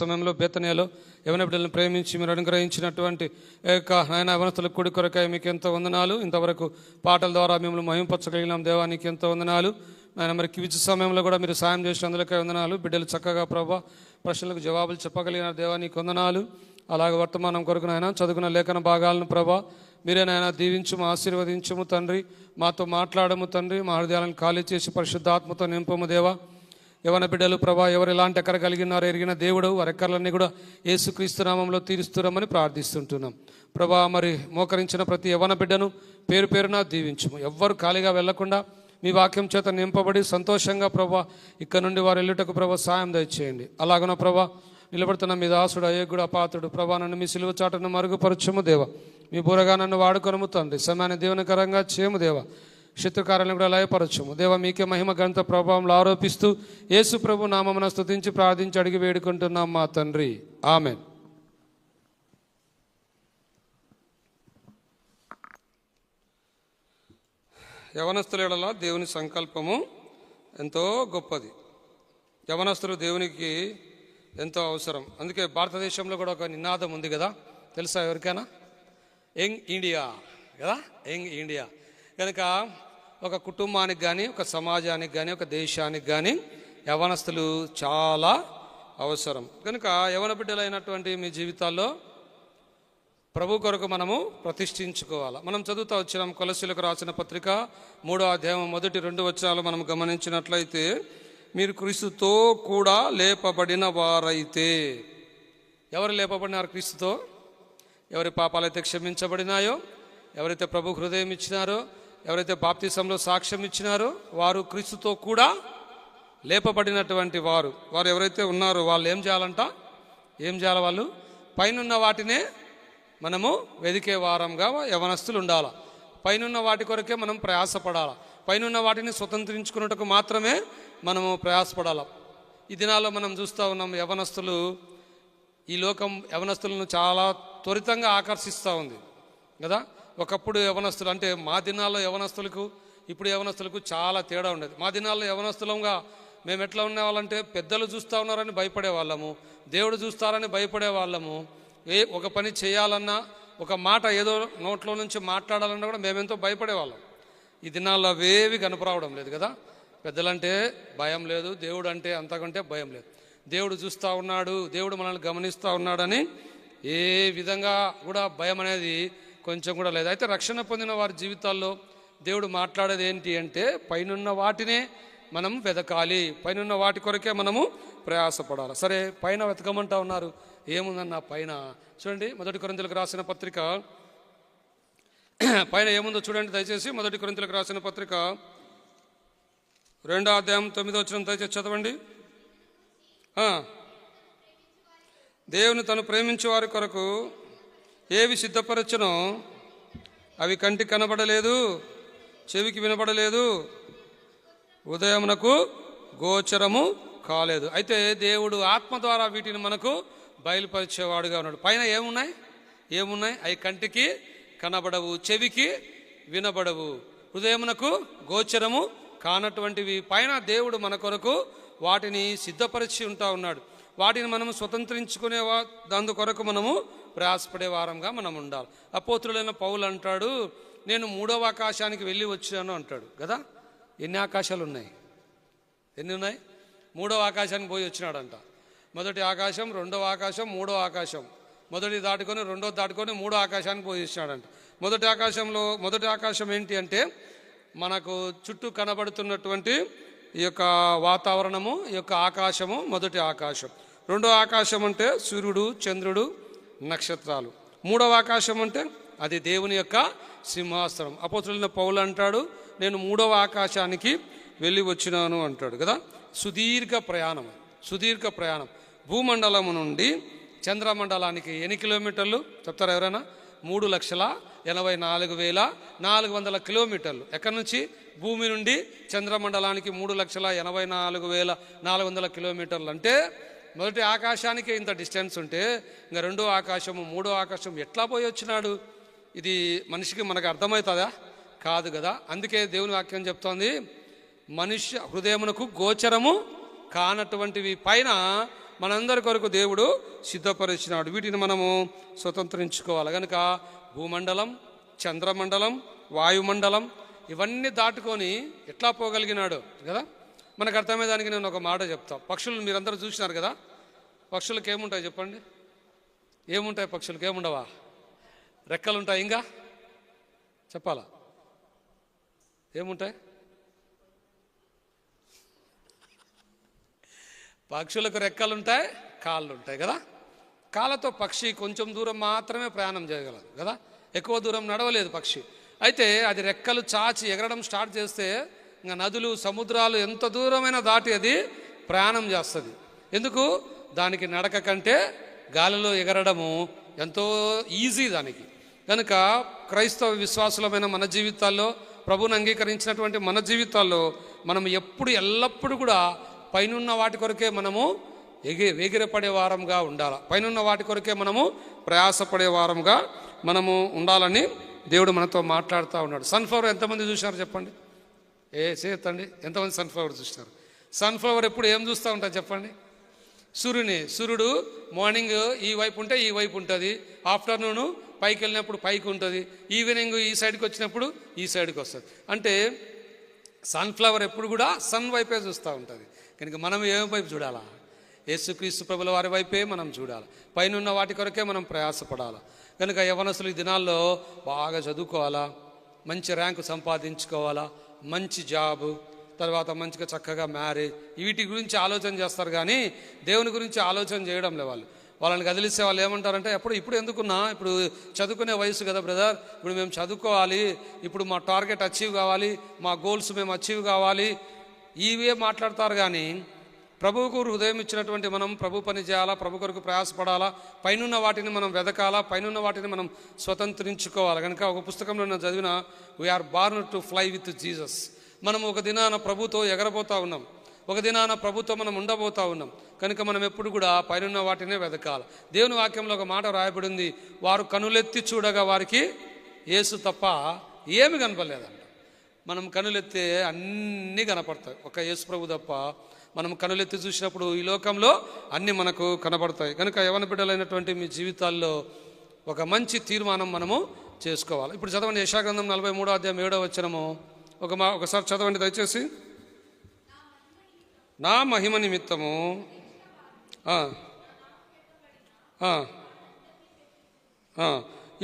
సమయంలో బేతనియాలో యవన బిడ్డలను ప్రేమించి మీరు అనుగ్రహించినటువంటి నాయన యవనస్తుల కుడి కొరకాయ మీకు ఎంతో వందనాలు. ఇంతవరకు పాటల ద్వారా మిమ్మల్ని మహింపరచగలిగినాం దేవా, నీకు ఎంతో వందనాలు నాయన. మరి క్విజ్ సమయంలో కూడా మీరు సాయం చేసినందులకే వందనాలు. బిడ్డలు చక్కగా ప్రభా ప్రశ్నలకు జవాబులు చెప్పగలిగిన దేవా, నీకు వందనాలు. అలాగే వర్తమానం కొరకు నాయన చదువుకున్న లేఖన భాగాలను ప్రభా మీరే నాయన దీవించుము, ఆశీర్వదించుము తండ్రి. మాతో మాట్లాడము తండ్రి, మా హృదయాలను ఖాళీ చేసి పరిశుద్ధాత్మతో నింపము దేవా. యవన బిడ్డలు ప్రభా ఎవరు ఎలాంటి ఎక్కర కలిగినారో ఎరిగిన దేవుడు వారి ఎక్కర్లన్నీ కూడా యేసుక్రీస్తు నామంలో తీరుస్తున్నామని ప్రార్థిస్తుంటున్నాం ప్రభా. మరి మోకరించిన ప్రతి యవన బిడ్డను పేరు పేరున దీవించుము. ఎవ్వరు ఖాళీగా వెళ్లకుండా మీ వాక్యం చేత నింపబడి సంతోషంగా ప్రభా ఇక్కడ నుండి వారు వెళ్ళుటకు ప్రభా సాయం దయచేయండి. అలాగున ప్రభా నిలబడుతున్న మీ దాసుడు అయోగ్యుడు అపాత్రుడు ప్రభా నన్ను మీ సిలువ చాటును మరుగుపరచుము దేవ. మీ బూరగా నన్ను వాడుకొనుము తండ్రి. సమయాన్ని దీవెనకరంగా చేయము దేవ. శత్రుకార్యాలను కూడా లయపరచుము దేవ. మీకే మహిమ గణిత ప్రభావంలో ఆరోపిస్తూ యేసు ప్రభు నామమున స్తుతించి ప్రార్థించి అడిగి వేడుకుంటున్నాం మా తండ్రి, ఆమెన్. యవనస్తుల యెడల దేవుని సంకల్పము ఎంతో గొప్పది. యవనస్తులు దేవునికి ఎంతో అవసరం. అందుకే భారతదేశంలో కూడా ఒక నినాదం ఉంది కదా, తెలుసా ఎవరికైనా? యంగ్ ఇండియా కదా, యంగ్ ఇండియా. కనుక ఒక కుటుంబానికి కానీ ఒక సమాజానికి కానీ ఒక దేశానికి కానీ యవనస్తులు చాలా అవసరం. కనుక యవన బిడ్డలైనటువంటి మీ జీవితాల్లో ప్రభు కొరకు మనము ప్రతిష్ఠించుకోవాలి. మనం చదువుతూ వచ్చినాం కొలస్సీలకు రాసిన పత్రిక 3వ అధ్యాయం 1-2 వచనాలు మనం గమనించినట్లయితే, మీరు క్రీస్తుతో కూడా లేపబడిన వారైతే. ఎవరు లేపబడినారు క్రీస్తుతో? ఎవరి పాపాలైతే క్షమించబడినాయో, ఎవరైతే ప్రభు హృదయం ఇచ్చినారో, ఎవరైతే బాప్తిసంలో సాక్ష్యం ఇచ్చినారో వారు క్రీస్తుతో కూడా లేపబడినటువంటి వారు. వారు ఎవరైతే ఉన్నారో వాళ్ళు ఏం చేయాలంట? ఏం చేయాలి? వాళ్ళు పైనున్న వాటినే మనము వెదికే వారంగా యవనస్తులు ఉండాలి. పైనున్న వాటి కొరకే మనం ప్రయాసపడాలి. పైనున్న వాటిని స్వతంత్రించుకున్నట్టుకు మాత్రమే మనము ప్రయాసపడాలి. ఈ దినాల్లో మనం చూస్తూ ఉన్నాం యవనస్తులు, ఈ లోకం యవనస్తులను చాలా త్వరితంగా ఆకర్షిస్తూ ఉంది కదా. ఒకప్పుడు యవనస్తులు అంటే మా దినాల్లో యవనస్తులకు ఇప్పుడు యవనస్తులకు చాలా తేడా ఉండేది. మా దినాల్లో యవనస్తులంగా మేము ఎట్లా ఉండేవాళ్ళంటే పెద్దలు చూస్తూ ఉన్నారని భయపడే వాళ్ళము, దేవుడు చూస్తారని భయపడే వాళ్ళము. ఒక పని చేయాలన్నా, ఒక మాట ఏదో నోట్లో నుంచి మాట్లాడాలన్నా కూడా మేమెంతో భయపడేవాళ్ళం. ఈ దినాల్లో అవేవి కనపరావడం లేదు కదా. పెద్దలంటే భయం లేదు, దేవుడు అంటే అంతకంటే భయం లేదు. దేవుడు చూస్తూ ఉన్నాడు, దేవుడు మనల్ని గమనిస్తూ ఉన్నాడని ఏ విధంగా కూడా భయం అనేది కొంచెం కూడా లేదు. అయితే రక్షణ పొందిన వారి జీవితాల్లో దేవుడు మాట్లాడేది ఏంటి అంటే, పైనున్న వాటినే మనం వెతకాలి, పైనున్న వాటి కొరకే మనము ప్రయాసపడాలి. సరే, పైన వెతకమంటా ఉన్నారు. ఏముందన్న పైన? చూడండి 1 కొరింథీయులకు రాసిన పత్రిక పైన ఏముందో చూడండి దయచేసి. 1 కొరింథీయులకు రాసిన పత్రిక 2వ అధ్యాయం 9వ వచనం దయచేసి చదవండి. దేవుని తను ప్రేమించే వారి కొరకు ఏవి సిద్ధపరచునో అవి కంటికి కనబడలేదు, చెవికి వినబడలేదు, ఉదయమునకు గోచరము కాలేదు. అయితే దేవుడు ఆత్మ ద్వారా వీటిని మనకు బయలుపరిచేవాడుగా ఉన్నాడు. పైన ఏమున్నాయి? అవి కంటికి కనబడవు, చెవికి వినబడవు, హృదయమునకు గోచరము కానటువంటివి. పైన దేవుడు మన కొరకు వాటిని సిద్ధపరిచి ఉంటా ఉన్నాడు. వాటిని మనము స్వతంత్రించుకునే దాని కొరకు మనము ప్రయాసపడే వారంగా మనం ఉండాలి. అపోస్తులైన పౌలు అంటాడు, నేను 3వ ఆకాశానికి వెళ్ళి వచ్చాను అంటాడు కదా. ఎన్ని ఆకాశాలు ఉన్నాయి? ఎన్ని ఉన్నాయి? 3వ ఆకాశానికి పోయి వచ్చినాడంట. 1వ ఆకాశం, 2వ ఆకాశం, 3వ ఆకాశం. 1ది దాటుకొని 2ది దాటుకొని 3వ ఆకాశానికి పోయి వచ్చినాడంట. మొదటి ఆకాశం ఏంటి అంటే మనకు చుట్టూ కనబడుతున్నటువంటి ఈ యొక్క వాతావరణము, ఈ యొక్క ఆకాశము మొదటి ఆకాశం. 2వ ఆకాశం అంటే సూర్యుడు, చంద్రుడు, నక్షత్రాలు. 3వ ఆకాశం అంటే అది దేవుని యొక్క సింహాసనం. అపోస్తులైన పౌలు అంటాడు, నేను 3వ ఆకాశానికి వెళ్ళి వచ్చినాను అంటాడు కదా. సుదీర్ఘ ప్రయాణం. భూమండలము నుండి చంద్రమండలానికి ఎన్ని కిలోమీటర్లు చెప్తారా ఎవరైనా? 3,84,400 కిలోమీటర్లు. ఎక్కడి నుంచి? భూమి నుండి చంద్రమండలానికి 3,84,400 కిలోమీటర్లు. అంటే మొదటి ఆకాశానికి ఇంత డిస్టెన్స్ ఉంటే ఇంకా 2వ ఆకాశము, 3వ ఆకాశం ఎట్లా పోయి వచ్చినాడు? ఇది మనిషికి మనకు అర్థమవుతుందా? కాదు కదా. అందుకే దేవుని వాక్యం చెప్తోంది, మనుష్య హృదయమునకు గోచరము కానటువంటివి పైన మనందరి కొరకు దేవుడు సిద్ధపరిచినాడు. వీటిని మనము స్వతంత్రించుకోవాలి. కనుక భూమండలం, చంద్రమండలం, వాయుమండలం ఇవన్నీ దాటుకొని ఎట్లా పోగలిగినాడు కదా. మనకు అర్థమయ్యేదానికి నేను ఒక మాట చెప్తాను. పక్షులు మీరందరూ చూసినారు కదా. పక్షులకు ఏముంటాయి చెప్పండి? ఏముంటాయి? పక్షులకు ఏముండవా? రెక్కలు ఉంటాయి. ఇంకా చెప్పాలా? ఏముంటాయి? పక్షులకు రెక్కలుంటాయి, కాళ్ళు ఉంటాయి కదా. కాళ్ళతో పక్షి కొంచెం దూరం మాత్రమే ప్రయాణం చేయగలదు కదా, ఎక్కువ దూరం నడవలేదు పక్షి. అయితే అది రెక్కలు చాచి ఎగరడం స్టార్ట్ చేస్తే ఇంకా నదులు, సముద్రాలు ఎంత దూరమైనా దాటి అది ప్రయాణం చేస్తుంది. ఎందుకు? దానికి నడక కంటే గాలిలో ఎగరడము ఎంతో ఈజీ దానికి. కనుక క్రైస్తవ విశ్వాసులమైన మన జీవితాల్లో, ప్రభువుని అంగీకరించినటువంటి మన జీవితాల్లో మనం ఎల్లప్పుడూ కూడా పైనున్న వాటి కొరకే మనము ఎగిరపడే వారంగా ఉండాలి. పైనున్న వాటి కొరకే మనము ప్రయాసపడే వారంగా మనము ఉండాలని దేవుడు మనతో మాట్లాడుతూ ఉన్నాడు. సన్ఫ్లవర్ ఎంతమంది చూసినారు చెప్పండి? చేతండి. ఎంతమంది సన్ఫ్లవర్ చూసినారు? సన్ఫ్లవర్ ఎప్పుడు ఏం చూస్తూ ఉంటారు చెప్పండి? సూర్యుడు మార్నింగ్ ఈ వైపు ఉంటే ఈ వైపు ఉంటుంది, ఆఫ్టర్నూన్ పైకి వెళ్ళినప్పుడు పైకి ఉంటుంది, ఈవినింగ్ ఈ సైడ్కి వచ్చినప్పుడు ఈ సైడ్కి వస్తుంది. అంటే సన్ఫ్లవర్ ఎప్పుడు కూడా సన్ వైపే చూస్తూ ఉంటుంది. కనుక మనం ఏం వైపు చూడాలా? యేసుక్రీస్తు ప్రభుల వారి వైపే మనం చూడాలి. పైనున్న వాటి కొరకే మనం ప్రయాసపడాలి. కనుక యవ్వనస్తులు ఈ దినాల్లో బాగా చదువుకోవాలా, మంచి ర్యాంకు సంపాదించుకోవాలా, మంచి జాబు, తర్వాత మంచిగా చక్కగా మ్యారేజ్, వీటి గురించి ఆలోచన చేస్తారు. కానీ దేవుని గురించి ఆలోచన చేయడం లే. వాళ్ళని కదిలిస్తే వాళ్ళు ఏమంటారంటే, ఇప్పుడు ఎందుకున్నా, ఇప్పుడు చదువుకునే వయసు కదా బ్రదర్, ఇప్పుడు మేము చదువుకోవాలి, ఇప్పుడు మా టార్గెట్ అచీవ్ కావాలి, మా గోల్స్ మేము అచీవ్ కావాలి, ఇవే మాట్లాడతారు. కానీ ప్రభువుకు హృదయం ఇచ్చినటువంటి మనం ప్రభు పని చేయాలా, ప్రభు కొరకు ప్రయాసపడాలా, పైనున్న వాటిని మనం వెదకాలా, పైనున్న వాటిని మనం స్వతంత్రించుకోవాలి. కనుక ఒక పుస్తకంలో నేను చదివిన, we are born to fly with Jesus. మనం ఒక దినాన ప్రభుతో ఎగరబోతూ ఉన్నాం, ఒక దినాన ప్రభుతో మనం ఉండబోతూ ఉన్నాం. కనుక మనం ఎప్పుడు కూడా పైనున్న వాటినే వెదకాలి. దేవుని వాక్యంలో ఒక మాట రాయబడింది, వారు కనులెత్తి చూడగా వారికి యేసు తప్ప ఏమి కనపడలేదంట. మనం కనులెత్తే అన్నీ కనపడతాయి, ఒక యేసు ప్రభు తప్ప మనం కనులెత్తి చూసినప్పుడు ఈ లోకంలో అన్నీ మనకు కనబడతాయి. కనుక యవ్వన బిడ్డలైనటువంటి మీ జీవితాల్లో ఒక మంచి తీర్మానం మనము చేసుకోవాలి. ఇప్పుడు చదవండి యెషయా గ్రంథం 43వ అధ్యాయం 7వ వచనము ఒకసారి చదవండి దయచేసి. నా మహిమ నిమిత్తము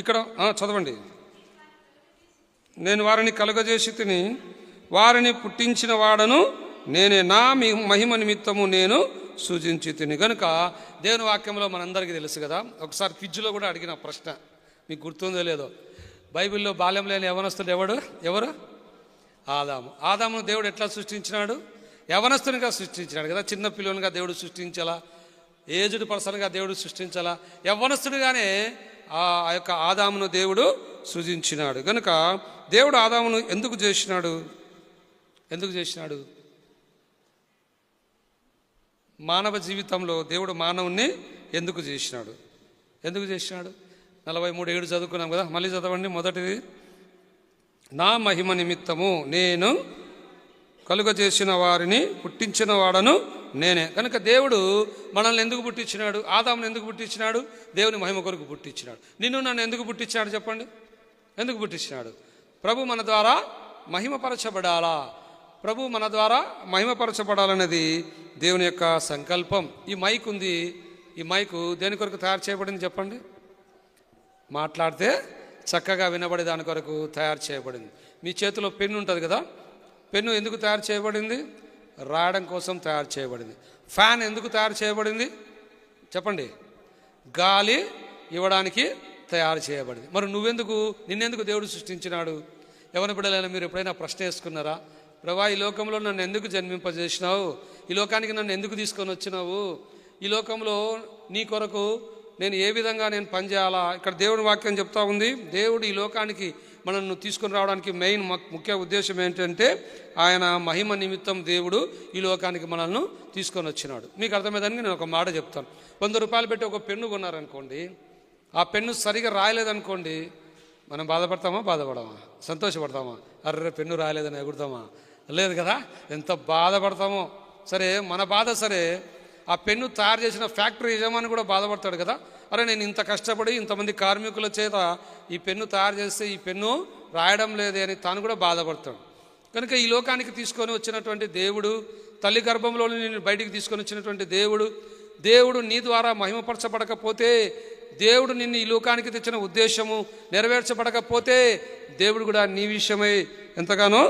ఇక్కడ చదవండి. నేను వారిని కలుగజేసి తిని వారిని పుట్టించిన వాడను నేనే, నా మహిమ నిమిత్తము నేను సూచించి తిని. కనుక దేవుని వాక్యంలో మనందరికీ తెలుసు కదా. ఒకసారి క్విజ్లో కూడా అడిగిన ప్రశ్న మీకు గుర్తుందో లేదో, బైబిల్లో బాల్యం లేని యవనస్తుడు ఎవరు? ఆదామును దేవుడు ఎట్లా సృష్టించినాడు? యవనస్తునిగా సృష్టించినాడు కదా. చిన్న పిల్లనిగా దేవుడు సృష్టించాలా, ఏజ్డ్ పర్సన్గా దేవుడు సృష్టించాలా, యవ్వనస్తుడిగానే ఆ యొక్క ఆదామును దేవుడు సృజించినాడు. కనుక దేవుడు ఆదామును ఎందుకు చేసినాడు? మానవ జీవితంలో దేవుడు మానవుణ్ణి ఎందుకు చేసినాడు? 43:7 చదువుకున్నాం కదా, మళ్ళీ చదవండి. మొదటిది, నా మహిమ నిమిత్తము నేను కలుగజేసిన వారిని పుట్టించిన వాడను నేనే. కనుక దేవుడు మనల్ని ఎందుకు పుట్టించినాడు? ఆదామును ఎందుకు పుట్టించినాడు? దేవుని మహిమ కొరకు పుట్టించినాడు. నిన్ను నన్ను ఎందుకు పుట్టించినాడు చెప్పండి? ఎందుకు పుట్టించినాడు? ప్రభు మన ద్వారా మహిమపరచబడాలా, ప్రభు మన ద్వారా మహిమపరచబడాలనేది దేవుని యొక్క సంకల్పం. ఈ మైక్ ఉంది, ఈ మైకు దేని కొరకు తయారు చేయబడింది చెప్పండి? మాట్లాడితే చక్కగా వినబడే దాని కొరకు తయారు చేయబడింది. మీ చేతిలో పెన్ను ఉంటుంది కదా, పెన్ను ఎందుకు తయారు చేయబడింది? రాయడం కోసం తయారు చేయబడింది. ఫ్యాన్ ఎందుకు తయారు చేయబడింది చెప్పండి? గాలి ఇవ్వడానికి తయారు చేయబడింది. మరి నిన్నెందుకు దేవుడు సృష్టించినాడు? ఎవరి బిడ్డలైనా మీరు ఎప్పుడైనా ప్రశ్న వేసుకున్నారా? ప్రభా, ఈ లోకంలో నన్ను ఎందుకు జన్మింపజేసినావు? ఈ లోకానికి నన్ను ఎందుకు తీసుకొని వచ్చినావు? ఈ లోకంలో నీ కొరకు నేను ఏ విధంగా నేను పనిచేయాలా? ఇక్కడ దేవుని వాక్యం చెప్తా ఉంది, దేవుడు ఈ లోకానికి మనల్ని తీసుకొని రావడానికి మెయిన్ ముఖ్య ఉద్దేశం ఏంటంటే, ఆయన మహిమ నిమిత్తం దేవుడు ఈ లోకానికి మనల్ని తీసుకొని వచ్చినాడు. మీకు అర్థమైందని నేను ఒక మాట చెప్తాను. 100 రూపాయలు పెట్టి ఒక పెన్ను కొన్నారనుకోండి, ఆ పెన్ను సరిగా రాయలేదనుకోండి, మనం బాధపడమా? సంతోషపడతామా? Array pen రాయలేదని ఎగురుతామా? లేదు కదా. ఎంత బాధపడతామో. సరే, మన బాధ సరే, ఆ పెన్ను తయారు చేసిన ఫ్యాక్టరీ యజమాని కూడా బాధపడతాడు కదా. అరే నేను ఇంత కష్టపడి ఇంతమంది కార్మికుల చేత ఈ పెన్ను తయారు చేస్తే ఈ పెన్ను రాయడం లేదే అని తాను కూడా బాధపడతాడు. కనుక ఈ లోకానికి తీసుకొని వచ్చినటువంటి దేవుడు, తల్లి గర్భంలో నేను బయటికి తీసుకొని వచ్చినటువంటి దేవుడు నీ ద్వారా మహిమపరచబడకపోతే, దేవుడు నిన్ను ఈ లోకానికి తెచ్చిన ఉద్దేశము నెరవేర్చబడకపోతే దేవుడు కూడా నీ విషయమై ఎంతగానో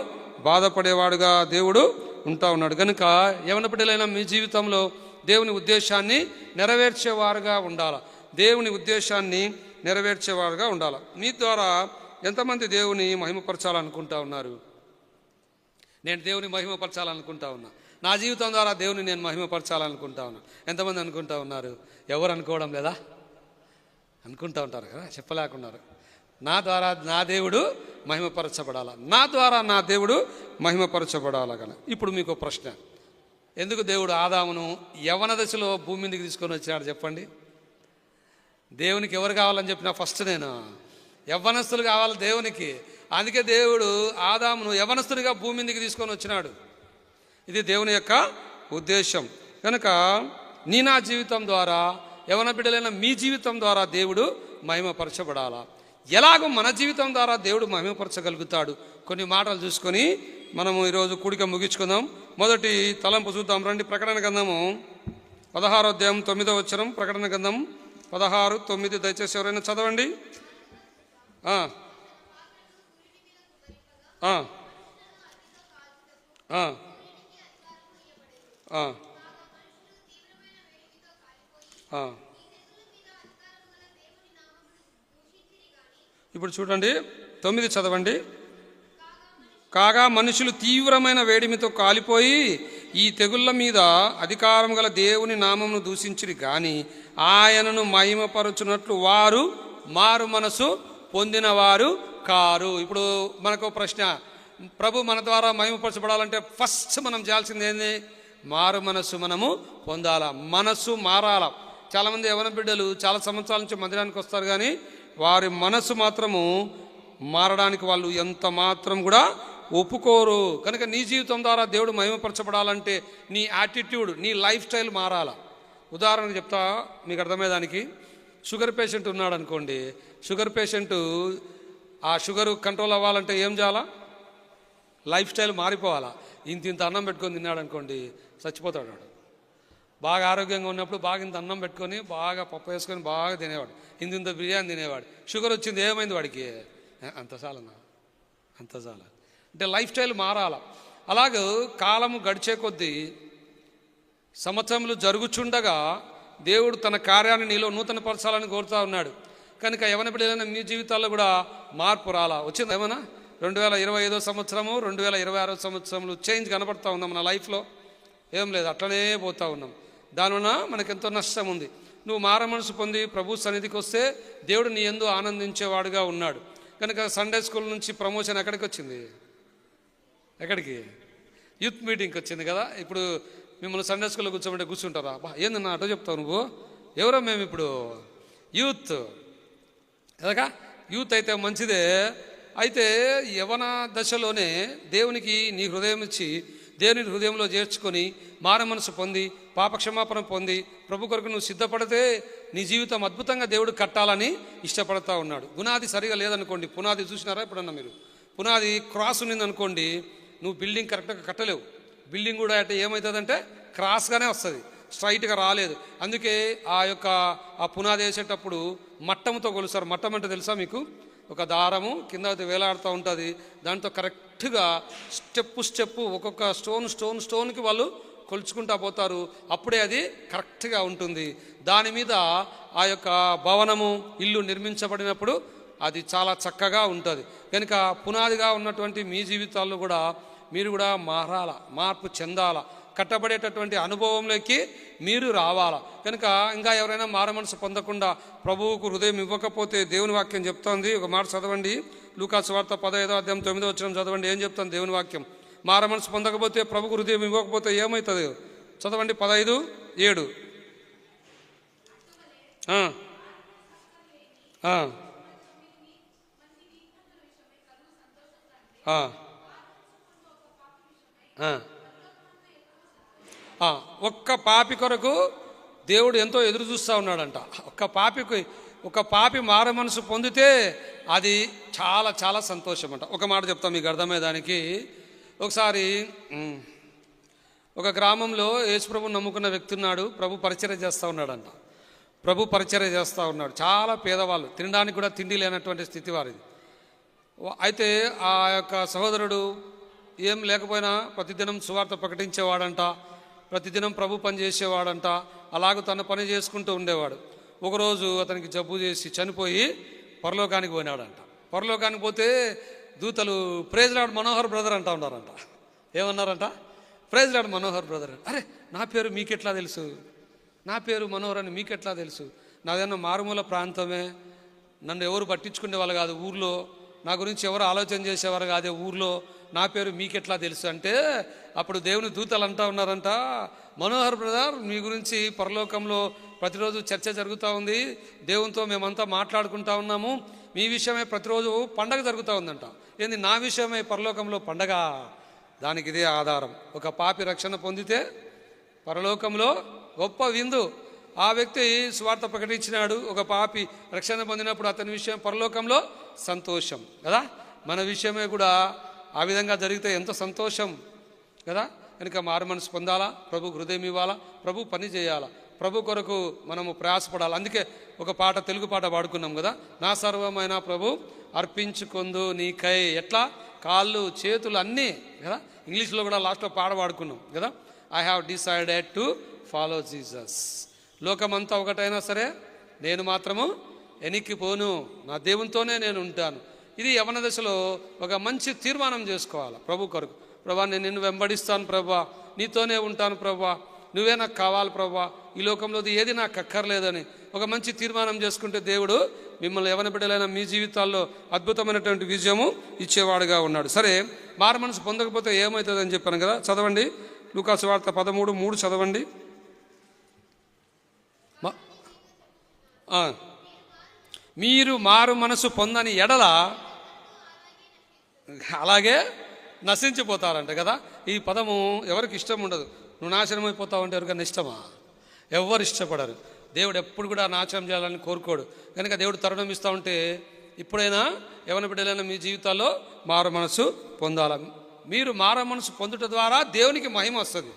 బాధపడేవాడుగా దేవుడు ఉంటా ఉన్నాడు. కనుక యవన బిడ్డలైన మీ జీవితంలో దేవుని ఉద్దేశాన్ని నెరవేర్చేవారుగా ఉండాలి. దేవుని ఉద్దేశాన్ని నెరవేర్చేవారుగా ఉండాలి. మీ ద్వారా ఎంతమంది దేవుని మహిమపరచాలనుకుంటా ఉన్నారు? నేను దేవుని మహిమపరచాలనుకుంటా ఉన్నా. నా జీవితం ద్వారా దేవుని నేను మహిమపరచాలనుకుంటా ఉన్నా. ఎంతమంది అనుకుంటా ఉన్నారు? ఎవరు అనుకోవడం లేదా? అనుకుంటా ఉంటారు కదా, చెప్పలేకున్నారు. నా ద్వారా నా దేవుడు మహిమపరచబడాలా, నా ద్వారా నా దేవుడు మహిమపరచబడాలా. కదా ఇప్పుడు మీకు ప్రశ్న, ఎందుకు దేవుడు ఆదామును యవ్వన దశలో భూమి మీదకి తీసుకొని వచ్చాడు చెప్పండి? దేవునికి ఎవరు కావాలని చెప్పినా ఫస్ట్ నేను యవ్వనస్తులు కావాలి దేవునికి. అందుకే దేవుడు ఆదామును యవ్వనస్తుడిగా భూమి మీదకి తీసుకొని వచ్చినాడు. ఇది దేవుని యొక్క ఉద్దేశం. కనుక నా జీవితం ద్వారా, యవన బిడ్డలైన మీ జీవితం ద్వారా దేవుడు మహిమపరచబడాలా. ఎలాగో మన జీవితం ద్వారా దేవుడు మహిమపరచగలుగుతాడు. కొన్ని మాటలు చూసుకొని మనము ఈరోజు కూడిక ముగించుకుందాం. మొదటి తలంపు చూద్దాం రండి. ప్రకటన గ్రంథము 16వ అధ్యాయం 9వ వచనం. ప్రకటన గ్రంథం 16:9. దయచేసి ఎవరైనా చదవండి. ఇప్పుడు చూడండి 9 చదవండి. కాగా మనుషులు తీవ్రమైన వేడిమితో కాలిపోయి ఈ తెగుళ్ళ మీద అధికారం గల దేవుని నామమును దూషించిరి గాని ఆయనను మహిమపరచునట్లు వారు మారు మనసు పొందినవారు కారు. ఇప్పుడు మనకు ప్రశ్న, ప్రభు మన ద్వారా మహిమపరచబడాలంటే ఫస్ట్ మనం చేయాల్సింది ఏంది? మారు మనసు మనము పొందాలా, మనసు మారాల. చాలామంది యవన బిడ్డలు చాలా సంవత్సరాల నుంచి మందిరానికి వస్తారు కానీ వారి మనసు మాత్రము మారడానికి వాళ్ళు ఎంత మాత్రం కూడా ఒప్పుకోరు. కనుక నీ జీవితం ద్వారా దేవుడు మహిమపరచబడాలంటే నీ యాటిట్యూడ్, నీ లైఫ్ స్టైల్ మారాల. ఉదాహరణకు చెప్తా మీకు అర్థమయ్యేదానికి. షుగర్ పేషెంట్ ఉన్నాడు అనుకోండి. షుగర్ పేషెంట్ ఆ షుగర్ కంట్రోల్ అవ్వాలంటే ఏం చేయాలా? లైఫ్ స్టైల్ మారిపోవాలా. ఇంత అన్నం పెట్టుకొని తిన్నాడు అనుకోండి చచ్చిపోతాడు వాడు. బాగా ఆరోగ్యంగా ఉన్నప్పుడు బాగా ఇంత అన్నం పెట్టుకొని బాగా పప్పు వేసుకొని బాగా తినేవాడు, ఇంత బిర్యానీ తినేవాడు. షుగర్ వచ్చింది, ఏమైంది వాడికి? అంత చాలన్నా, అంత చాలా. అంటే లైఫ్ స్టైల్ మారాల. అలాగే కాలము గడిచే కొద్దీ, సంవత్సరములు జరుగుచుండగా దేవుడు తన కార్యాన్ని నీలో నూతనపరచాలని కోరుతూ ఉన్నాడు. కనుక యవన బిడ్డలైన మీ జీవితాల్లో కూడా మార్పు రాలా. వచ్చింది ఏమన్నా? 2025 సంవత్సరము 2026 సంవత్సరంలో చేంజ్ కనబడతా ఉందా మన లైఫ్లో? ఏం లేదు, అట్లనే పోతూ ఉన్నాం. దానివల్ల మనకెంతో నష్టం ఉంది. నువ్వు మార మనసు పొంది ప్రభు సన్నిధికి వస్తే దేవుడు నీ యందు ఆనందించేవాడుగా ఉన్నాడు. కనుక సండే స్కూల్ నుంచి ప్రమోషన్ ఎక్కడికి వచ్చింది? ఎక్కడికి? యూత్ మీటింగ్కి వచ్చింది కదా. ఇప్పుడు మిమ్మల్ని సండే స్కూల్లో కూర్చోమంటే కూర్చుంటారా? బా ఏందన్నా అటో చెప్తావు నువ్వు? ఎవరో మేము ఇప్పుడు యూత్ కదా. యూత్ అయితే మంచిదే. అయితే యవన దశలోనే దేవునికి నీ హృదయం ఇచ్చి దేవుని హృదయంలో చేర్చుకొని మార మనసు పొంది పాపక్షమాపణ పొంది ప్రభు కొరకు నువ్వు సిద్ధపడితే నీ జీవితం అద్భుతంగా దేవుడు కట్టాలని ఇష్టపడతా ఉన్నాడు. పునాది సరిగా లేదనుకోండి, పునాది చూసినారా ఎప్పుడన్నా మీరు? పునాది క్రాస్ ఉన్నిందనుకోండి, నువ్వు బిల్డింగ్ కరెక్ట్గా కట్టలేవు. బిల్డింగ్ కూడా అంటే ఏమవుతుందంటే క్రాస్గానే వస్తుంది, స్ట్రైట్గా రాలేదు. అందుకే ఆ పునాది వేసేటప్పుడు మట్టంతో కొలుస్తారు. మట్టం అంటే తెలుసా మీకు? ఒక దారము కింద వేలాడుతూ ఉంటుంది. దాంతో కరెక్ట్గా స్టెప్పు ఒక్కొక్క స్టోన్కి వాళ్ళు కొలుచుకుంటా పోతారు. అప్పుడే అది కరెక్ట్గా ఉంటుంది. దాని మీద ఆ యొక్క భవనము ఇల్లు నిర్మించబడినప్పుడు అది చాలా చక్కగా ఉంటుంది. కనుక పునాదిగా ఉన్నటువంటి మీ జీవితాల్లో కూడా మీరు కూడా మారాల, మార్పు చెందాల, కట్టబడేటటువంటి అనుభవంలోకి మీరు రావాలా. కనుక ఇంకా ఎవరైనా మార మనసు పొందకుండా ప్రభువుకు హృదయం ఇవ్వకపోతే దేవుని వాక్యం చెప్తోంది. ఒక మాట చదవండి, లూకా సువార్త 15వ అధ్యాయం 9వ వచనం చదవండి. ఏం చెప్తాను దేవుని వాక్యం? మార మనసు పొందకపోతే ప్రభువుకు హృదయం ఇవ్వకపోతే ఏమవుతుంది? చదవండి 15:7. ఒక్క పాపి కొరకు దేవుడు ఎంతో ఎదురు చూస్తూ ఉన్నాడంట. ఒక పాపి మారు మనసు పొందితే అది చాలా చాలా సంతోషం అంట. ఒక మాట చెప్తాం మీకు అర్థమయ్యేదానికి. ఒకసారి ఒక గ్రామంలో యేసుప్రభుని నమ్ముకున్న వ్యక్తి ఉన్నాడు. ప్రభు పరిచర్య చేస్తూ ఉన్నాడంట. చాలా పేదవాళ్ళు, తినడానికి కూడా తిండి లేనటువంటి స్థితి వారిది. అయితే ఆ యొక్క సహోదరుడు ఏం లేకపోయినా ప్రతిదినం సువార్త ప్రకటించేవాడంట, ప్రతిదినం ప్రభు పని చేసేవాడంట. అలాగూ తన పని చేసుకుంటూ ఉండేవాడు. ఒకరోజు అతనికి జబ్బు చేసి చనిపోయి పరలోకానికి పోయినాడంట. పరలోకానికి పోతే దూతలు ప్రైజ్ లార్డ్ మనోహర్ బ్రదర్ అంటా ఉన్నారంట. ఏమన్నారంట? Praise lord Manohar brother. అరే, నా పేరు మీకెట్లా తెలుసు? నా పేరు మనోహర్ అని మీకెట్లా తెలుసు? నాదేమన్నా మారుమూల ప్రాంతమే, నన్ను ఎవరు పట్టించుకునే వాళ్ళు కాదు ఊర్లో, నా గురించి ఎవరు ఆలోచన చేసేవారు కాదే ఊర్లో, నా పేరు మీకెట్లా తెలుసు అంటే అప్పుడు దేవుని దూతలు అంటా ఉన్నారంట, మనోహర్ బ్రదర్ మీ గురించి పరలోకంలో ప్రతిరోజు చర్చ జరుగుతూ ఉంది, దేవునితో మేమంతా మాట్లాడుకుంటా ఉన్నాము, మీ విషయమే ప్రతిరోజు పండగ జరుగుతూ ఉందంట. ఏంది నా విషయమే పరలోకంలో పండగ? దానికి ఇదే ఆధారం. ఒక పాపి రక్షణ పొందితే పరలోకంలో గొప్ప విందు. ఆ వ్యక్తి స్వార్థ ప్రకటించినాడు. ఒక పాపి రక్షణ పొందినప్పుడు అతని విషయం పరలోకంలో సంతోషం కదా. మన విషయమే కూడా ఆ విధంగా జరిగితే ఎంతో సంతోషం కదా. కనుక మారు మనసు పొందాలా, ప్రభు హృదయం ఇవ్వాలా, ప్రభు పని చేయాలా, ప్రభు కొరకు మనము ప్రయాసపడాలి. అందుకే ఒక పాట, తెలుగు పాట పాడుకున్నాం కదా, నా సర్వమైన ప్రభు అర్పించుకొందు నీకై. ఎట్లా? కాళ్ళు చేతులు అన్నీ కదా. ఇంగ్లీష్లో కూడా లాస్ట్లో పాట పాడుకున్నాం కదా, I have decided to follow Jesus. లోకమంతా ఒకటైనా సరే నేను మాత్రము ఎనిక్కిపోను, నా దేవునితోనే నేను ఉంటాను. ఇది యవన దశలో ఒక మంచి తీర్మానం చేసుకోవాలి ప్రభు కొరకు. ప్రభా, నేను నిన్ను వెంబడిస్తాను ప్రభా, నీతోనే ఉంటాను ప్రభా, నువ్వే నాకు కావాలి ప్రభా, ఈ లోకంలో ఏది నాకు అక్కర్లేదని ఒక మంచి తీర్మానం చేసుకుంటే దేవుడు మిమ్మల్ని యవన బిడ్డలైన మీ జీవితాల్లో అద్భుతమైనటువంటి విజయము ఇచ్చేవాడుగా ఉన్నాడు. సరే, మారు మనసు పొందకపోతే ఏమవుతుందని చెప్పాను కదా. చదవండి, లూకాసు వార్త 13:3 చదవండి. మీరు మారు మనసు పొందని ఎడల అలాగే నశించిపోతారంట కదా. ఈ పదము ఎవరికి ఇష్టం ఉండదు. నువ్వు నాశనం అయిపోతావు అంటే ఎవరికైనా ఇష్టమా? ఎవరు ఇష్టపడరు. దేవుడు ఎప్పుడు కూడా నాశనం చేయాలని కోరుకోడు. కనుక దేవుడు తరుణం ఇస్తూ ఉంటే ఇప్పుడైనా యవన బిడ్డలైన మీ జీవితాల్లో మారు మనసు పొందాల. మీరు మారు మనసు పొందుట ద్వారా దేవునికి మహిమ వస్తుంది.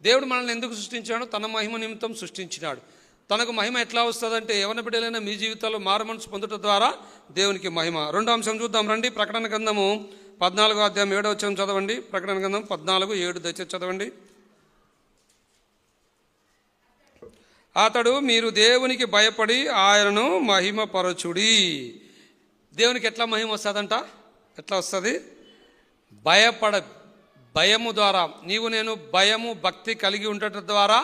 దేవుడు మనల్ని ఎందుకు సృష్టించాడో తన మహిమ నిమిత్తం సృష్టించినాడు. తనకు మహిమ ఎట్లా వస్తుందంటే యవన బిడ్డలైన మీ జీవితాల్లో మారు మనసు పొందుట ద్వారా దేవునికి మహిమ. రెండో అంశం చూద్దాం రండి. ప్రకటన గ్రంథము 14వ అధ్యాయం 7వ వచనం చదవండి. ప్రకటన గ్రంథం 14:7 దయచేసి చదవండి. అతడు మీరు దేవునికి భయపడి ఆయనను మహిమపరచుడి. దేవునికి ఎట్లా మహిమ వస్తుందంట? ఎట్లా వస్తుంది? భయము ద్వారా. నీవు నేను భయము భక్తి కలిగి ఉండటం ద్వారా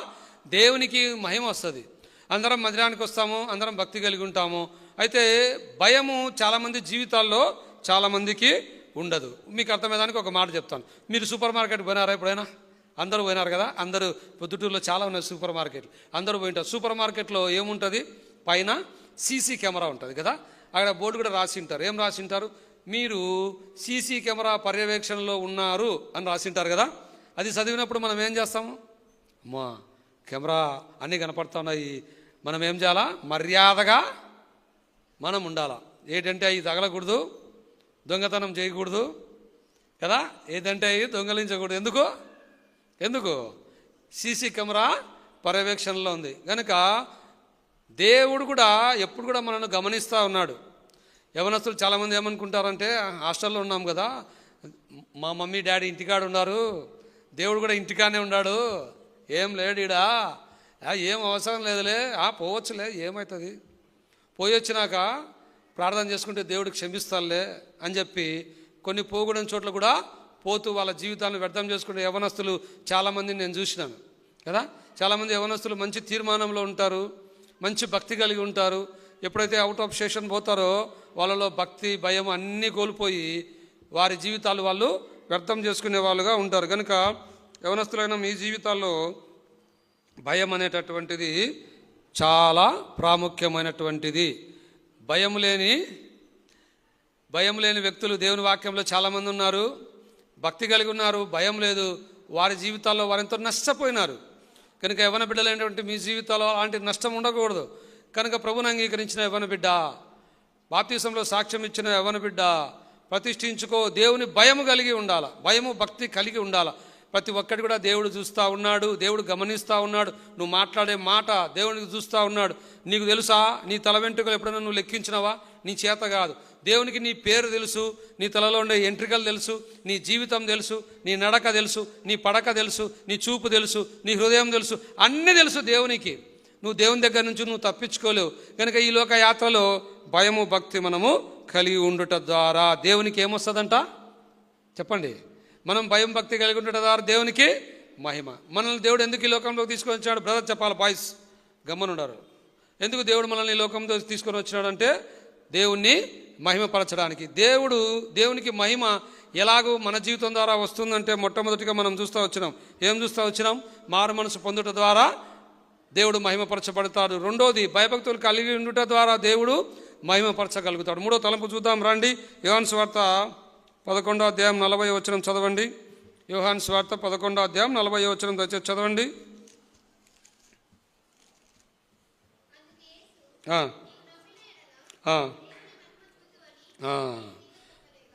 దేవునికి మహిమ వస్తుంది. అందరం మందిరానికి వస్తాము, అందరం భక్తి కలిగి ఉంటాము. అయితే భయము చాలామంది జీవితాల్లో చాలామందికి ఉండదు. మీకు అర్థమయ్యేదానికి ఒక మాట చెప్తాను. మీరు సూపర్ మార్కెట్ పోయినారా ఎప్పుడైనా? అందరూ పోయినారు కదా. అందరూ పొద్దుటూరులో చాలా ఉన్నాయి సూపర్ మార్కెట్లు, అందరూ పోయింటారు. సూపర్ మార్కెట్లో ఏముంటుంది? పైన సీసీ కెమెరా ఉంటుంది కదా. అక్కడ బోర్డు కూడా రాసి ఉంటారు. ఏం రాసి ఉంటారు? మీరు సీసీ కెమెరా పర్యవేక్షణలో ఉన్నారు అని రాసి ఉంటారు కదా. అది చదివినప్పుడు మనం ఏం చేస్తాము? అమ్మా, కెమెరా అన్నీ కనపడుతూ ఉన్నాయి, మనం ఏం చేయాలా? మర్యాదగా మనం ఉండాలా. ఏంటంటే అవి తగలకూడదు, దొంగతనం చేయకూడదు కదా. ఏదంటే అవి దొంగలించకూడదు. ఎందుకు? సీసీ కెమెరా పర్యవేక్షణలో ఉంది కనుక దేవుడు కూడా ఎప్పుడు కూడా మనల్ని గమనిస్తూ ఉన్నాడు. యవనస్తులు చాలామంది ఏమనుకుంటారంటే, హాస్టల్లో ఉన్నాం కదా, మా మమ్మీ డాడీ ఇంటికాడ ఉన్నారు, దేవుడు కూడా ఇంటికానే ఉన్నాడు, ఏం లేడీడా, ఏం అవసరం లేదులే, పోవచ్చులే, ఏమవుతుంది, పోయి వచ్చినాక ప్రార్థన చేసుకుంటే దేవుడికి క్షమిస్తానులే అని చెప్పి కొన్ని పోకూడని చోట్ల కూడా పోతూ వాళ్ళ జీవితాలను వ్యర్థం చేసుకునే యవనస్తులు చాలామందిని నేను చూసినాను కదా. చాలామంది యవనస్తులు మంచి తీర్మానంలో ఉంటారు, మంచి భక్తి కలిగి ఉంటారు. ఎప్పుడైతే అవుట్ ఆఫ్ స్టేషన్ పోతారో వాళ్ళలో భక్తి భయం అన్నీ కోల్పోయి వారి జీవితాలు వాళ్ళు వ్యర్థం చేసుకునే వాళ్ళుగా ఉంటారు. కనుక యవనస్తులైన మీ జీవితాల్లో భయం అనేటటువంటిది చాలా ప్రాముఖ్యమైనటువంటిది. భయం లేని వ్యక్తులు దేవుని వాక్యంలో చాలామంది ఉన్నారు. భక్తి కలిగి ఉన్నారు, భయం లేదు. వారి జీవితాల్లో వారెంతో నష్టపోయినారు. కనుక యవ్వన బిడ్డలైనటువంటి మీ జీవితాల్లో అలాంటి నష్టం ఉండకూడదు. కనుక ప్రభువుని అంగీకరించిన యవ్వన బిడ్డ, బాప్తిసంలో సాక్ష్యం ఇచ్చిన యవ్వన బిడ్డ, ప్రతిష్ఠించుకో. దేవుని భయము కలిగి ఉండాలి, భయము భక్తి కలిగి ఉండాలి. ప్రతి ఒక్కటి కూడా దేవుడు చూస్తూ ఉన్నాడు, దేవుడు గమనిస్తూ ఉన్నాడు. నువ్వు మాట్లాడే మాట దేవునికి చూస్తూ ఉన్నాడు. నీకు తెలుసా నీ తల వెంట్రుకలు ఎప్పుడైనా నువ్వు లెక్కించినవా? నీ చేత కాదు. దేవునికి నీ పేరు తెలుసు, నీ తలలో ఉండే ఎంట్రికలు తెలుసు, నీ జీవితం తెలుసు, నీ నడక తెలుసు, నీ పడక తెలుసు, నీ చూపు తెలుసు, నీ హృదయం తెలుసు, అన్నీ తెలుసు దేవునికి. నువ్వు దేవుని దగ్గర నుంచి నువ్వు తప్పించుకోలేవు. కనుక ఈ లోక యాత్రలో భయము భక్తి మనము కలిగి ఉండుట ద్వారా దేవునికి ఏమొస్తుందంట చెప్పండి? మనం భయం భక్తి కలిగి ఉండటం ద్వారా దేవునికి మహిమ. మనల్ని దేవుడు ఎందుకు ఈ లోకంలోకి తీసుకొని వచ్చాడు? బ్రదర్ చెప్పాలి, బాయ్స్ గమ్మనున్నారు. ఎందుకు దేవుడు మనల్ని ఈ లోకంలో తీసుకొని వచ్చినాడంటే దేవుణ్ణి మహిమపరచడానికి. దేవునికి మహిమ ఎలాగూ మన జీవితం ద్వారా వస్తుందంటే మొట్టమొదటిగా మనం చూస్తూ వచ్చినాం. ఏం చూస్తూ వచ్చినాం? మారు మనసు పొందుట ద్వారా దేవుడు మహిమపరచబడతాడు. రెండోది భయభక్తులు కలిగి ఉండుట ద్వారా దేవుడు మహిమపరచగలుగుతాడు. మూడో తలంపు చూద్దాం రండి. యోహాను సువార్త 11:40 చదవండి. యోహాను సువార్త 11:40 దయచేసి చదవండి.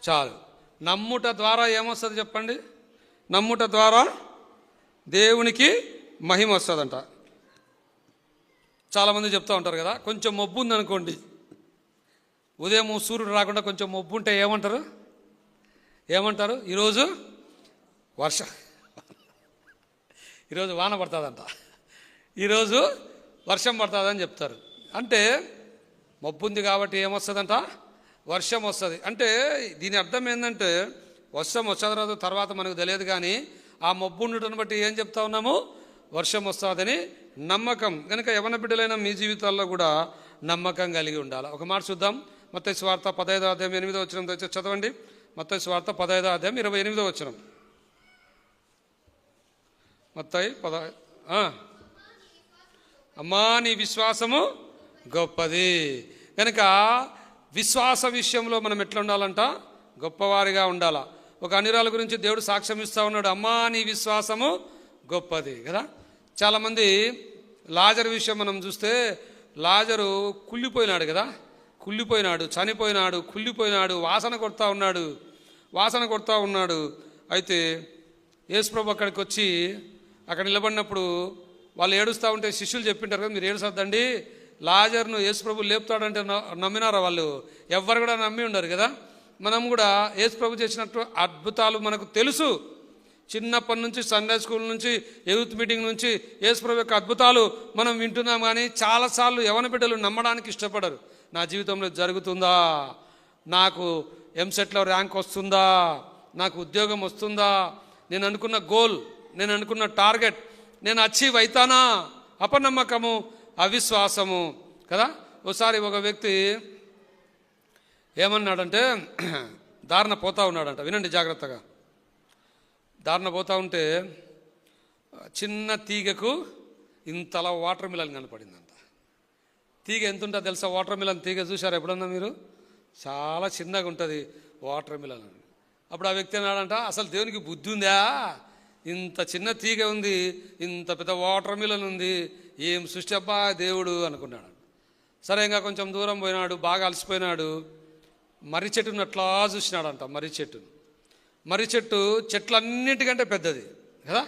చాలు. నమ్ముట ద్వారా ఏమొస్తుంది చెప్పండి? నమ్ముట ద్వారా దేవునికి మహిమ వస్తుందంట. చాలామంది చెప్తూ ఉంటారు కదా, కొంచెం మబ్బు ఉందనుకోండి, ఉదయం సూర్యుడు రాకుండా కొంచెం మబ్బు ఉంటే ఏమంటారు? ఈరోజు వాన పడుతుందంట, ఈరోజు వర్షం పడుతుందని చెప్తారు. అంటే మబ్బు ఉంది కాబట్టి ఏమొస్తుందంట? వర్షం వస్తుంది. అంటే దీని అర్థం ఏంటంటే వర్షం వచ్చేది తర్వాత మనకు తెలియదు, కానీ ఆ మబ్బు ఉండటం బట్టి ఏం చెప్తా ఉన్నాము? వర్షం వస్తుందని నమ్మకం. కనుక యవ్వన బిడ్డలైన మీ జీవితాల్లో కూడా నమ్మకం కలిగి ఉండాలి. ఒక మాట చూద్దాం. మత్తయి సువార్త 15:8 దయచేసి చదవండి. మత్తయి సువార్త 15:28 మత్తయి అమ్మా నీ విశ్వాసము గొప్పది. కనుక విశ్వాస విషయంలో మనం ఎట్లా ఉండాలంట? గొప్పవారిగా ఉండాలా. ఒక అన్యురాల గురించి దేవుడు సాక్ష్యం ఇస్తూ ఉన్నాడు, అమ్మా నీ విశ్వాసము గొప్పది కదా. చాలామంది లాజరు విషయం మనం చూస్తే, లాజరు కుళ్ళిపోయినాడు కదా, చనిపోయినాడు, కుళ్ళిపోయినాడు, వాసన కొడతా ఉన్నాడు. అయితే యేసుప్రభు అక్కడికి వచ్చి అక్కడ నిలబడినప్పుడు వాళ్ళు ఏడుస్తూ ఉంటే శిష్యులు చెప్పింటారు కదా, మీరు ఏడుసొద్దండి, లాజర్ను యేసుప్రభు లేపుతాడంటే నమ్మినారా? వాళ్ళు ఎవ్వరు కూడా నమ్మి ఉండరు కదా. మనం కూడా యేసుప్రభు చేసినట్టు అద్భుతాలు మనకు తెలుసు. చిన్నప్పటి నుంచి సండే స్కూల్ నుంచి యూత్ మీటింగ్ నుంచి యేసుప్రభు యొక్క అద్భుతాలు మనం వింటున్నాం. కానీ చాలాసార్లు యవ్వన బిడ్డలు నమ్మడానికి ఇష్టపడరు. నా జీవితంలో జరుగుతుందా? నాకు ఎంసెట్లో ర్యాంక్ వస్తుందా? నాకు ఉద్యోగం వస్తుందా? నేను అనుకున్న గోల్, నేను అనుకున్న టార్గెట్ నేను అచీవ్ అవుతానా? అపనమ్మకము, అవిశ్వాసము కదా. ఒకసారి ఒక వ్యక్తి ఏమన్నాడంటే, దారిన పోతా ఉన్నాడంట. వినండి జాగ్రత్తగా. దారిన పోతా ఉంటే చిన్న తీగకు ఇంతలా వాటర్ మిలన్ కనపడిందంట. తీగ ఎంత ఉంటుందో తెలుసా? వాటర్ మిలన్ తీగ చూసారా ఎప్పుడన్నా మీరు? చాలా చిన్నగా ఉంటుంది వాటర్ మిలన్. అప్పుడు ఆ వ్యక్తి అన్నాడంట, అసలు దేవునికి బుద్ధి ఉందా? ఇంత చిన్న తీగ ఉంది, ఇంత పెద్ద వాటర్ మిలన్ ఉంది, ఏం సృష్టి అబ్బా దేవుడు అనుకున్నాడు. సరే ఇంకా కొంచెం దూరం పోయినాడు, బాగా అలసిపోయినాడు. మర్రి చెట్టును అట్లా చూసినాడంట. మర్రి చెట్టు చెట్లన్నిటికంటే పెద్దది కదా,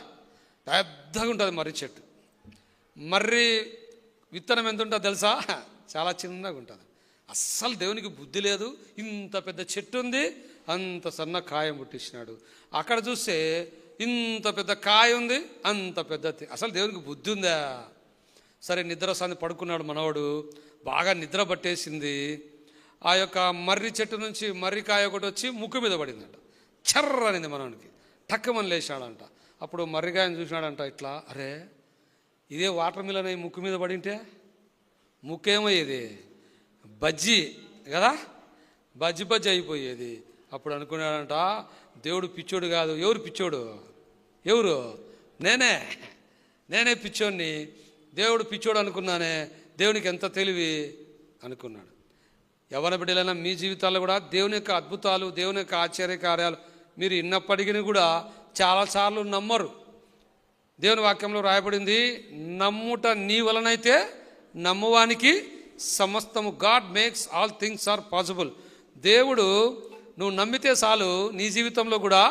పెద్దగా ఉంటుంది మర్రి చెట్టు. మర్రి విత్తనం ఎంత ఉంటుందో తెలుసా? చాలా చిన్నగా ఉంటుంది. అస్సలు దేవునికి బుద్ధి లేదు. ఇంత పెద్ద చెట్టు ఉంది, అంత సన్న కాయం పుట్టించినాడు. అక్కడ చూస్తే ఇంత పెద్ద కాయ ఉంది, అంత పెద్దది. అసలు దేవునికి బుద్ధి ఉందా? సరే నిద్ర వస్తుంది, పడుకున్నాడు మనవాడు. బాగా నిద్ర పట్టేసింది. ఆ యొక్క మర్రి చెట్టు నుంచి మర్రికాయ ఒకటి వచ్చి ముక్కు మీద పడిందంట. చర్ర అనేది మనవానికి. టక్కుమని లేచాడంట. అప్పుడు మర్రికాయని చూసినాడంట. ఇట్లా, అరే ఇదే వాటర్ మిలన్ అయి ముక్కు మీద పడింటే ముక్కేమయ్యేది? బజ్జీ కదా, బజ్జి అయిపోయేది. అప్పుడు అనుకున్నాడంట, దేవుడు పిచ్చోడు కాదు. ఎవరు పిచ్చోడు? ఎవరు? నేనే పిచ్చోడిని. దేవుడు పిచ్చోడు అనుకున్నానే, దేవునికి ఎంత తెలివి అనుకున్నాడు. యవ్వన బిడ్డలైనా మీ జీవితాల్లో కూడా దేవుని యొక్క అద్భుతాలు, దేవుని యొక్క ఆశ్చర్య కార్యాలు మీరు ఇన్నప్పటికీ కూడా చాలాసార్లు నమ్మరు. దేవుని వాక్యంలో రాయబడింది, నమ్ముట నీ వలనైతే నమ్మువానికి సమస్తము. God makes all things are possible. దేవుడు నువ్వు నమ్మితే చాలు నీ జీవితంలో కూడా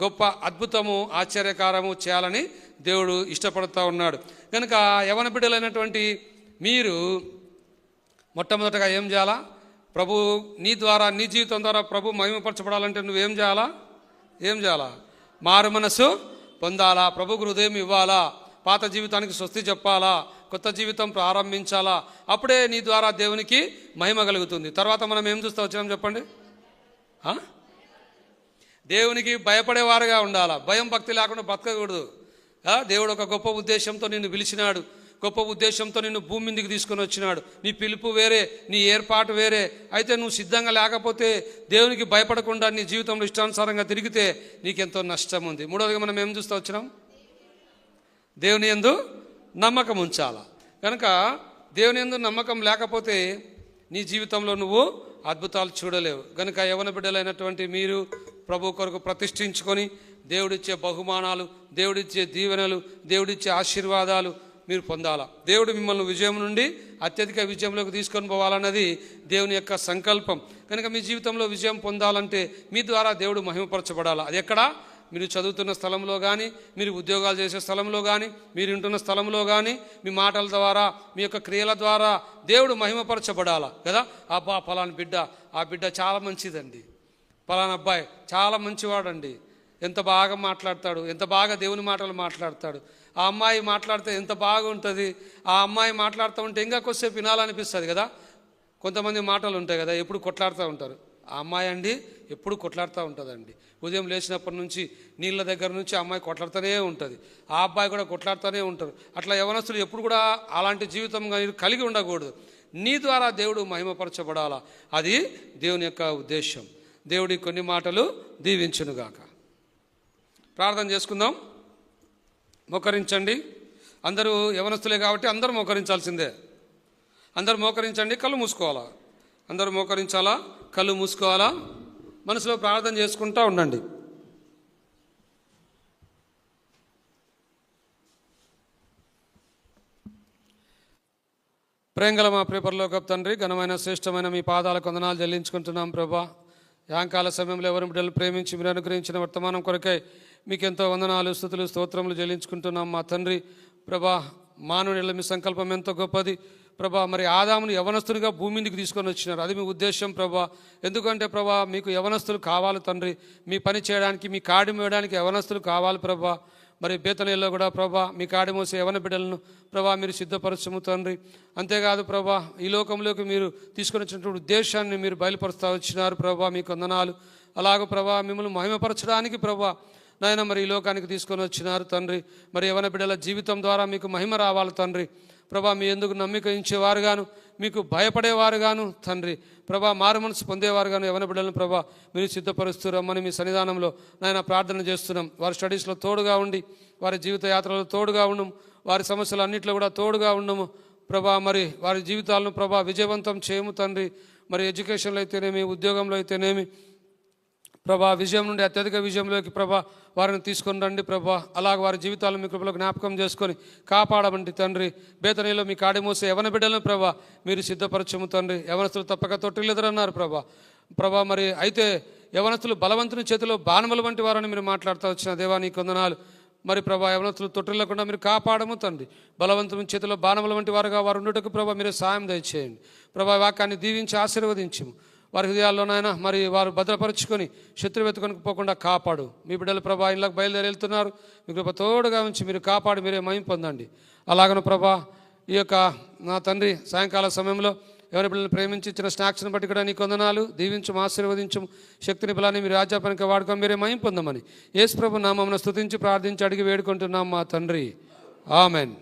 గొప్ప అద్భుతము ఆశ్చర్యకారము చేయాలని దేవుడు ఇష్టపడుతూ ఉన్నాడు. కనుక యవన బిడ్డలైనటువంటి మీరు మొట్టమొదటగా ఏం చేయాలా? ప్రభు నీ ద్వారా, నీ జీవితం ద్వారా ప్రభు మహిమపరచబడాలంటే నువ్వేం చేయాలా? ఏం చేయాలా? మారు మనసు పొందాలా, ప్రభుకు హృదయం ఇవ్వాలా, పాత జీవితానికి స్వస్తి చెప్పాలా, కొత్త జీవితం ప్రారంభించాలా. అప్పుడే నీ ద్వారా దేవునికి మహిమ కలుగుతుంది. తర్వాత మనం ఏం చూస్తూ వచ్చినాం చెప్పండి? దేవునికి భయపడేవారుగా ఉండాలా. భయం భక్తి లేకుండా బతకకూడదు. దేవుడు ఒక గొప్ప ఉద్దేశంతో నిన్ను పిలిచినాడు, గొప్ప ఉద్దేశంతో నిన్ను భూమి మీదకి తీసుకొని వచ్చినాడు. నీ పిలుపు వేరే, నీ ఏర్పాటు వేరే. అయితే నువ్వు సిద్ధంగా లేకపోతే, దేవునికి భయపడకుండా నీ జీవితంలో ఇష్టానుసారంగా తిరిగితే నీకెంతో నష్టం ఉంది. మూడవదిగా మనం ఏం చూస్తూ వచ్చినాం? దేవుని యందు నమ్మకం ఉంచాలా. కనుక దేవుని యందు నమ్మకం లేకపోతే నీ జీవితంలో నువ్వు అద్భుతాలు చూడలేవు. కనుక యవన బిడ్డలైనటువంటి మీరు ప్రభు కొరకు ప్రతిష్ఠించుకొని దేవుడిచ్చే బహుమానాలు, దేవుడిచ్చే దీవెనలు, దేవుడిచ్చే ఆశీర్వాదాలు మీరు పొందాలా. దేవుడు మిమ్మల్ని విజయం నుండి అత్యధిక విజయంలోకి తీసుకొని పోవాలన్నది దేవుని యొక్క సంకల్పం. కనుక మీ జీవితంలో విజయం పొందాలంటే మీ ద్వారా దేవుడు మహిమపరచబడాలా. అది ఎక్కడ? మీరు చదువుతున్న స్థలంలో కానీ, మీరు ఉద్యోగాలు చేసే స్థలంలో కానీ, మీరు ఉంటున్న స్థలంలో కానీ, మీ మాటల ద్వారా, మీ యొక్క క్రియల ద్వారా దేవుడు మహిమపరచబడాలా కదా. అబ్బా ఫలానా బిడ్డ, ఆ బిడ్డ చాలా మంచిదండి, ఫలానా అబ్బాయి చాలా మంచివాడండి, ఎంత బాగా మాట్లాడతాడు, ఎంత బాగా దేవుని మాటలు మాట్లాడతాడు, ఆ అమ్మాయి మాట్లాడితే ఎంత బాగుంటుంది, ఆ అమ్మాయి మాట్లాడుతూ ఉంటే ఇంకా కొద్దిసేపు వినాలనిపిస్తుంది కదా. కొంతమంది మాటలు ఉంటాయి కదా, ఎప్పుడు కొట్లాడుతూ ఉంటారు. ఆ అమ్మాయి అండి ఎప్పుడు కొట్లాడుతూ ఉంటుందండి. ఉదయం లేచినప్పటి నుంచి నీళ్ళ దగ్గర నుంచి అమ్మాయి కొట్లాడుతూనే ఉంటుంది, ఆ అబ్బాయి కూడా కొట్లాడుతూనే ఉంటారు. అట్లా యవనస్తులు ఎప్పుడు కూడా అలాంటి జీవితం కలిగి ఉండకూడదు. నీ ద్వారా దేవుడు మహిమపరచబడాలా, అది దేవుని యొక్క ఉద్దేశం. దేవుడి కొన్ని మాటలు దీవించునుగాక. ప్రార్థన చేసుకుందాం. మోకరించండి. అందరూ యవనస్తులే కాబట్టి అందరూ మోకరించాల్సిందే. అందరూ మోకరించండి. కళ్ళు మూసుకోవాలా. అందరూ మోకరించాలా, కళ్ళు మూసుకోవాలా. మనసులో ప్రార్థన చేసుకుంటూ ఉండండి. ప్రేంగల మా ప్రియపరలోకపు తండ్రి, ఘనమైన శ్రేష్టమైన మీ పాదాలకు వందనాలు చెల్లించుకుంటున్నాం ప్రభా. యాంకాల సమయంలో ఎవరి బిడ్డలు ప్రేమించి మీరు అనుగ్రహించిన వర్తమానం కొరకై మీకెంతో వందనాలు, స్తుతులు, స్తోత్రములు చెల్లించుకుంటున్నాం మా తండ్రి. ప్రభా, మానవుని మీ సంకల్పం ఎంతో గొప్పది ప్రభా. మరి ఆదామును యవనస్తునిగా భూమి మీదకి తీసుకొని వచ్చినారు, అది మీ ఉద్దేశం ప్రభా. ఎందుకంటే ప్రభా, మీకు యవనస్తులు కావాలి తండ్రి. మీ పని చేయడానికి, మీ కాడి మోయడానికి యవనస్తులు కావాలి ప్రభా. మరి బేతనీయుల్లో కూడా ప్రభా, మీ కాడి మోసే యవన బిడ్డలను ప్రభా మీరు సిద్ధపరచము తండ్రి. అంతేకాదు ప్రభా, ఈ లోకంలోకి మీరు తీసుకొని వచ్చినటువంటి ఉద్దేశాన్ని మీరు బయలుపరుస్తూ వచ్చినారు ప్రభా, మీకు వందనాలు. అలాగ ప్రభా, మిమ్మల్ని మహిమపరచడానికి ప్రభా నాయన మరి ఈ లోకానికి తీసుకొని వచ్చినారు తండ్రి. మరి యవన బిడ్డల జీవితం ద్వారా మీకు మహిమ రావాలి తండ్రి ప్రభా. మీ ఎందుకు నమ్మిక ఇచ్చేవారుగాను, మీకు భయపడేవారుగాను తండ్రి ప్రభా, మారు మనసు పొందేవారుగాను యవన బిడ్డలను ప్రభా మీరు సిద్ధపరుస్తూ రమ్మని మీ సన్నిధానంలో నాయన ప్రార్థన చేస్తున్నాం. వారి స్టడీస్లో తోడుగా ఉండి, వారి జీవిత యాత్రలో తోడుగా ఉండము, వారి సమస్యలు అన్నింటిలో కూడా తోడుగా ఉండము ప్రభా. మరి వారి జీవితాలను ప్రభా విజయవంతం చేయము తండ్రి. మరి ఎడ్యుకేషన్లో అయితేనేమి, ఉద్యోగంలో అయితేనేమి ప్రభా, విజయం నుండి అత్యధిక విజయంలోకి ప్రభా వారిని తీసుకొని రండి ప్రభా. అలాగ వారి జీవితాలను మీ కృపలో జ్ఞాపకం చేసుకొని కాపాడమండి తండ్రి. బేతనీలో మీ కాడి మోసే యవన బిడ్డలను ప్రభా మీరు సిద్ధపరచము తండ్రి. యవనస్తులు తప్పక తొట్టిల్లెదరన్నారు ప్రభా. మరి అయితే యవనస్తులు బలవంతుని చేతిలో బాణముల వంటి వారని మీరు మాట్లాడుతూ వచ్చిన దేవా నీకు వందనాలు. మరి ప్రభా, యవనస్తులు తొట్టిల్లకుండా మీరు కాపాడము తండ్రి. బలవంతుని చేతిలో బాణముల వంటి వారుగా వారు ఉండుటకు ప్రభా మీరు సాయం దయచేయండి ప్రభా. వాక్యాన్ని దీవించి ఆశీర్వదించము. వారి హృదయాల్లోనైనా మరి వారు భద్రపరుచుకొని శత్రువు ఎత్తుకొని పోకుండా కాపాడు. మీ బిడ్డలు ప్రభా ఇళ్ళకి బయలుదేరి వెళ్తున్నారు, మీ కృప తోడుగా ఉంచి మీరు కాపాడి మీరే మహిమ పొందండి. అలాగను ప్రభా, ఈ యొక్క నా తండ్రి సాయంకాల సమయంలో ఎవరి బిడ్డలను ప్రేమించి ఇచ్చిన స్నాక్స్ని బట్టి కూడా నీకు వందనాలు. దీవించము, ఆశీర్వదించము, శక్తిని బలాన్ని మీరు రాజ్యాపనికి వాడుకొని మీరే మహిమ పొందమని యేసు ప్రభు నామమున స్తుతించి ప్రార్థించి అడిగి వేడుకుంటున్నాం మా తండ్రి. ఆమెన్.